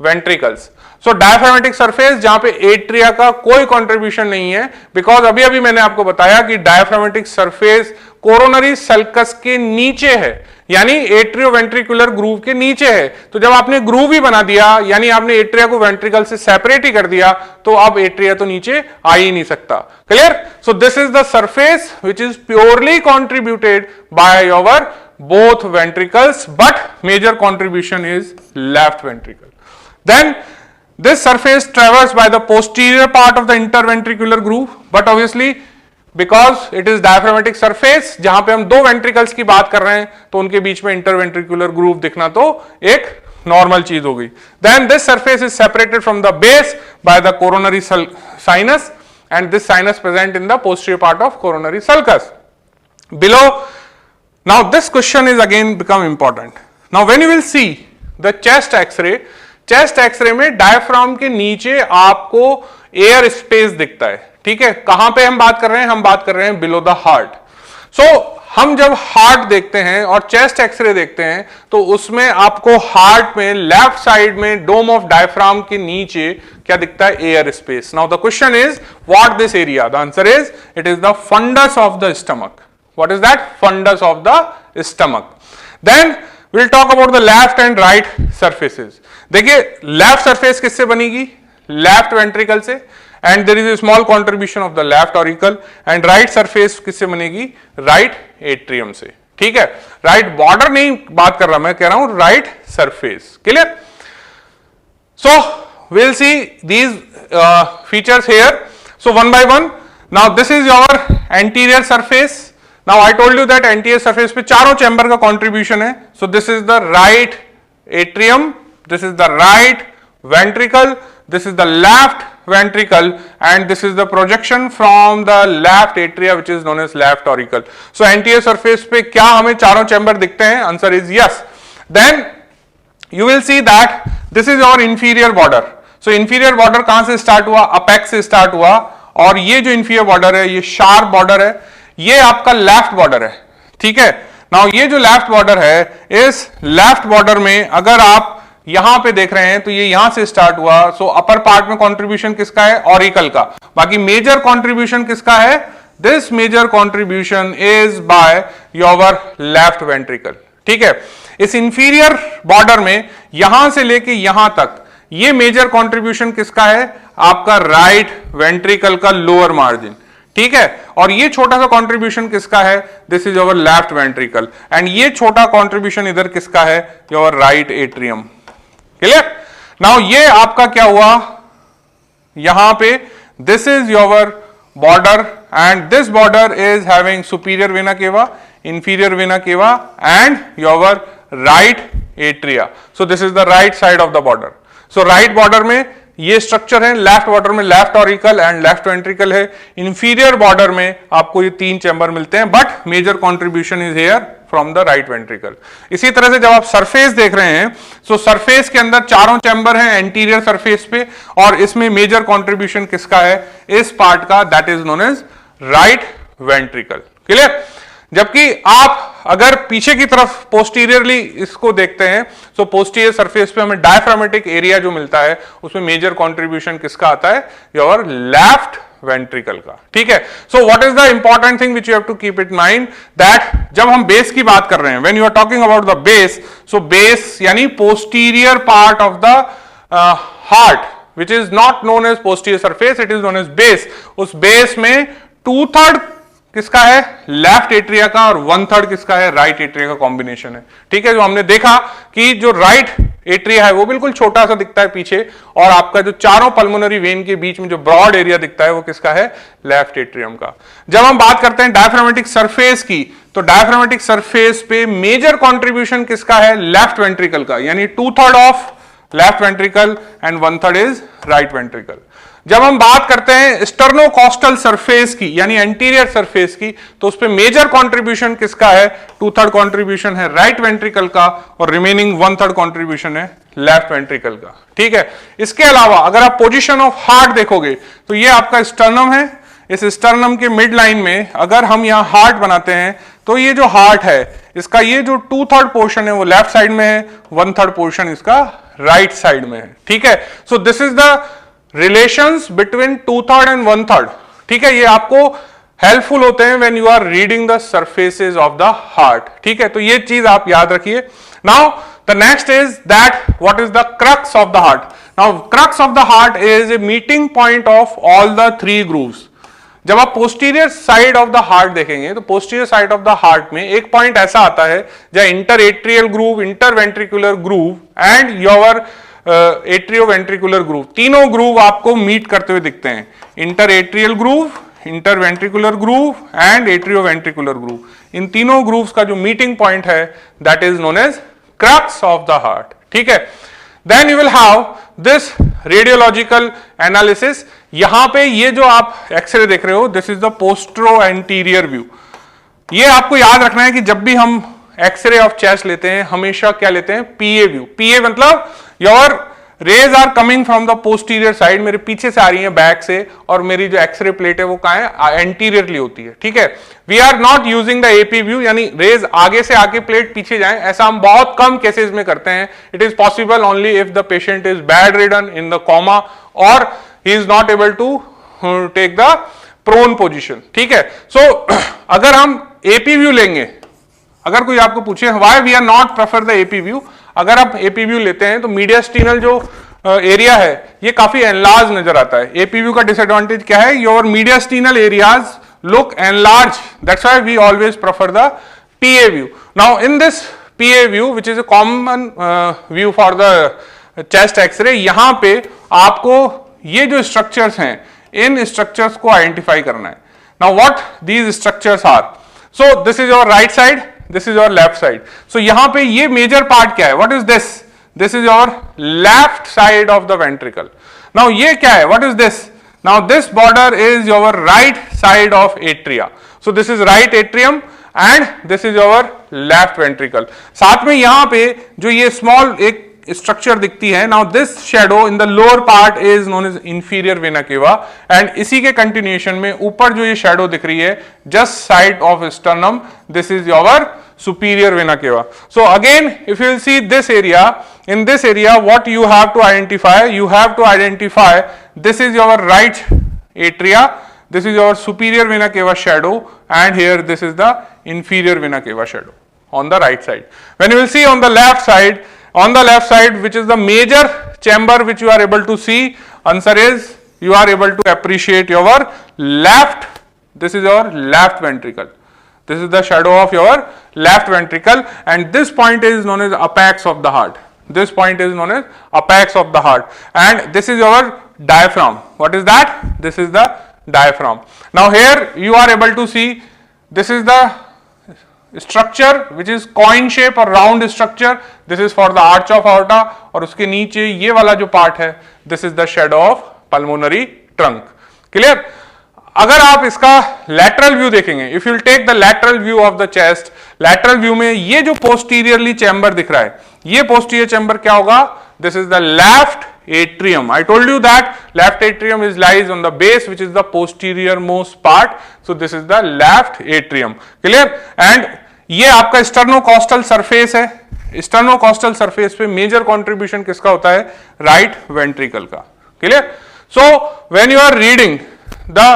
ventricles. So diaphragmatic surface जहां पे atria का कोई कंट्रीब्यूशन नहीं है, बिकॉज अभी अभी मैंने आपको बताया कि डायफ्रागमेटिक सरफेस कोरोनरी सल्कस के नीचे है, यानी एट्रियोवेंट्रिकुलर ग्रूव के नीचे है. तो जब आपने ग्रूव ही बना दिया, यानी आपने एट्रिया को वेंट्रिकल से सेपरेट ही कर दिया, तो अब एट्रिया तो नीचे आ ही नहीं सकता. Clear? So this is the surface which is purely contributed by your both ventricles, but major contribution is left ventricle. Then this surface traversed by the posterior part of the interventricular groove, but obviously because it is diaphragmatic surface जहां पे हम दो ventricles की बात कर रहे हैं तो उनके बीच में interventricular groove दिखना तो एक नॉर्मल चीज हो गई. Then this surface is separated from the base by the coronary sinus, and this sinus present in the posterior part of coronary sulcus. Below, now this question is again become important. Now when you will see the chest x-ray में diaphragm के नीचे आपको air space दिखता है. ठीक है, कहां पे हम बात कर रहे हैं, हम बात कर रहे हैं बिलो द हार्ट. सो हम जब हार्ट देखते हैं और चेस्ट एक्सरे देखते हैं तो उसमें आपको हार्ट में लेफ्ट साइड में डोम ऑफ डायफ्राम के नीचे क्या दिखता है? Air space. Now the question is what this area? The answer is it is the fundus of the stomach. What is that? Fundus of the stomach. Then we'll talk about the left and right surfaces. देखिए left surface किससे बनेगी? Left ventricle से, and there is a small contribution of the left auricle. And right surface किससे बनेगी? Right atrium से. ठीक है, right border नहीं बात कर रहा, मैं कह रहा हूं right surface. Clear? So we'll see these features here. So one by one. Now this is your anterior surface. Now I told you that anterior surface पे चारों चैम्बर का contribution है. So this is the right atrium, this is the right ventricle, this is the left ventricle, and this is the projection from the left atria which is known as left auricle. So anterior surface पे क्या हमें चारों chamber दिखते हैं? Answer is yes. Then you will see that this is your inferior border. So inferior border कहां से start हुआ? Apex से start हुआ, और ये जो inferior border है ये sharp border है, ये आपका लेफ्ट बॉर्डर है. ठीक है, नाउ ये जो लेफ्ट बॉर्डर है, इस लेफ्ट बॉर्डर में अगर आप यहां पे देख रहे हैं तो ये यहां से स्टार्ट हुआ. सो अपर पार्ट में कंट्रीब्यूशन किसका है? ऑरिकल का. बाकी मेजर कंट्रीब्यूशन किसका है? This major contribution is by your left ventricle. ठीक है, इस इंफीरियर बॉर्डर में यहां से लेके यहां तक ये मेजर कंट्रीब्यूशन किसका है? आपका राइट वेंट्रिकल का लोअर मार्जिन. ठीक है, और ये छोटा सा कंट्रीब्यूशन किसका है? This is your left ventricle. And ये छोटा कंट्रीब्यूशन इधर किसका है? Your right atrium. Clear? Now ये आपका क्या हुआ यहां पे? This is your border, and this border is having superior vena cava, inferior vena cava, and your right atria. So this is the right side of the border. So right border में ये structure है, left border में left auricle and left ventricle है. Inferior border में आपको ये तीन chamber मिलते हैं, but major contribution is here from the right ventricle. इसी तरह से जब आप सरफेस देख रहे हैं, सो सरफेस के अंदर चारों चैम्बर हैं एंटीरियर सरफेस पे, और इसमें मेजर कंट्रीब्यूशन किसका है? इस पार्ट का, that is known as right ventricle. Clear? जबकि आप अगर पीछे की तरफ पोस्टीरियरली इसको देखते हैं, सो पोस्टीरियर सरफेस पे हमें डायफ्रामेटिक एरिया जो मिलता है उसमें मेजर कंट्रीब्यूशन किसका आता है? योर लेफ्ट वेंट्रिकल का. ठीक है, so what is the important thing which you have to keep it mind, that जब हम बेस की बात कर रहे हैं, when you are talking about the base, so base यानी posterior part of the heart which is not known as posterior surface, it is known as base. उस base में 2/3 किसका है? लेफ्ट एट्रिया का, और 1/3 किसका है? राइट एट्रिया का कॉम्बिनेशन है. ठीक है, जो हमने देखा कि जो राइट एट्रिया है वो बिल्कुल छोटा सा दिखता है पीछे, और आपका जो चारों पल्मोनरी वेन के बीच में जो ब्रॉड एरिया दिखता है वो किसका है? लेफ्ट एट्रियम का. जब हम बात करते हैं डायफ्रामेटिक सरफेस की, तो डायफ्रामेटिक सरफेस पे मेजर कंट्रीब्यूशन किसका है? लेफ्ट वेंट्रिकल का, यानी 2/3 of left ventricle and 1/3 is right ventricle. जब हम बात करते हैं स्टर्नोकॉस्टल सरफेस की, यानी एंटीरियर सरफेस की, तो उस पे मेजर कंट्रीब्यूशन किसका है? 2/3 कंट्रीब्यूशन है राइट वेंट्रिकल का, और रिमेनिंग 1/3 कंट्रीब्यूशन है लेफ्ट वेंट्रिकल का. ठीक है, इसके अलावा अगर आप पोजीशन ऑफ हार्ट देखोगे तो ये आपका स्टर्नम है. इस स्टर्नम के मिड लाइन में अगर हम यहां हार्ट बनाते हैं, तो ये जो हार्ट है इसका ये जो 2/3 पोर्शन है वो लेफ्ट साइड में है, 1/3 पोर्शन इसका राइट साइड में है. ठीक है, so this is the relations between 2/3 and 1/3. ठीक है, ये आपको हेल्पफुल होते हैं when you are reading the surfaces of the heart. ठीक है, तो ये चीज आप याद रखिए. Now the next is that what is the crux of the heart. Now crux of the heart is a meeting point of all the 3 grooves. जब आप posterior side of the heart देखेंगे तो posterior side of the heart में एक point ऐसा आता है जहां inter atrial groove, inter ventricular groove and your atrio ventricular groove, तीनों ग्रूव आपको मीट करते हुए दिखते हैं. Inter atrial groove, inter ventricular groove and atrio ventricular groove. इन तीनों ग्रूव्स का जो मीटिंग पॉइंट है that is known as crux of the heart. ठीक है, then you will have this radiological analysis. यहां पे ये जो आप एक्सरे देख रहे हो, this is the postero anterior view. ये आपको याद रखना है कि जब भी हम एक्सरे ऑफ चेस्ट लेते हैं हमेशा क्या लेते हैं? पीए व्यू. पीए मतलब your rays are coming from the posterior side, मेरे पीछे से आ रही है बैक से, और मेरी जो एक्सरे प्लेट है वो कहाँ है, एंटीरियरली होती है, ठीक है। We are not using the AP view, यानी रेज आगे से आके प्लेट पीछे जाए, ऐसा हम बहुत कम केसेस में करते हैं। It is possible only if the patient is bedridden in the coma और he is not able to take the prone position, ठीक है। सो अगर हम एपी व्यू लेंगे, अगर कोई आपको पूछे why we are not prefer the AP view, अगर आप एपी व्यू लेते हैं तो मीडियास्टिनल जो एरिया है ये काफी एनलार्ज नजर आता है। एपी व्यू का डिसएडवांटेज क्या है, your mediastinal areas look enlarge, that's why we always prefer the PA view. Now in this PA view which is a common view for the chest X-ray, यहां पे आपको ये जो स्ट्रक्चर्स हैं इन structures को आइडेंटिफाई करना है। Now what these structures are, so this is your right side, this is your left side. So यहां पे ये मेजर पार्ट क्या है, what is this, this is your left side of the ventricle. Now ये क्या है, what is this, now this border is your right side of atria. So this is right atrium and this is your left ventricle. साथ में यहां पे जो ये small एक स्ट्रक्चर दिखती है, now this shadow in the lower part is known as inferior vena cava, and इसी के कंटिन्यूएशन में ऊपर जो ये शेडो दिख रही है just side of sternum, this is your superior vena cava. So again if you will see this area, in this area what you have to identify, you have to identify this is your right atria, this is your superior vena cava shadow, and here this is the inferior vena cava shadow on the right side. When you will see on the left side, which is the major chamber which you are able to see, answer is you are able to appreciate your left, this is your left ventricle, this is the shadow of your left ventricle, and this point is known as apex of the heart, this point is known as apex of the heart, and this is your diaphragm. What is that, this is the diaphragm. Now here you are able to see this is the structure which is coin shape or round structure, this is for the arch of aorta, और उसके नीचे ये वाला जो part है this is the shadow of pulmonary trunk. Clear? अगर आप इसका lateral view देखेंगे, if you will take the lateral view of the chest, lateral view में ये जो posteriorly chamber दिख रहा है, ये posterior chamber क्या होगा, this is the left atrium. I told you that left atrium is lies on the base which is the posterior most part, so this is the left atrium. Clear? And ये आपका sternocostal surface है, sternocostal surface पे major contribution किसका होता है, right ventricle का. Clear? So when you are reading the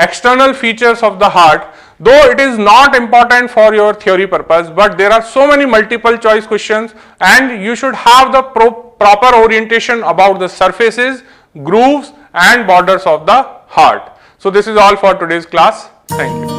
external features of the heart, though it is not important for your theory purpose, but there are so many multiple choice questions and you should have the proper orientation about the surfaces, grooves and borders of the heart. So this is all for today's class. Thank you.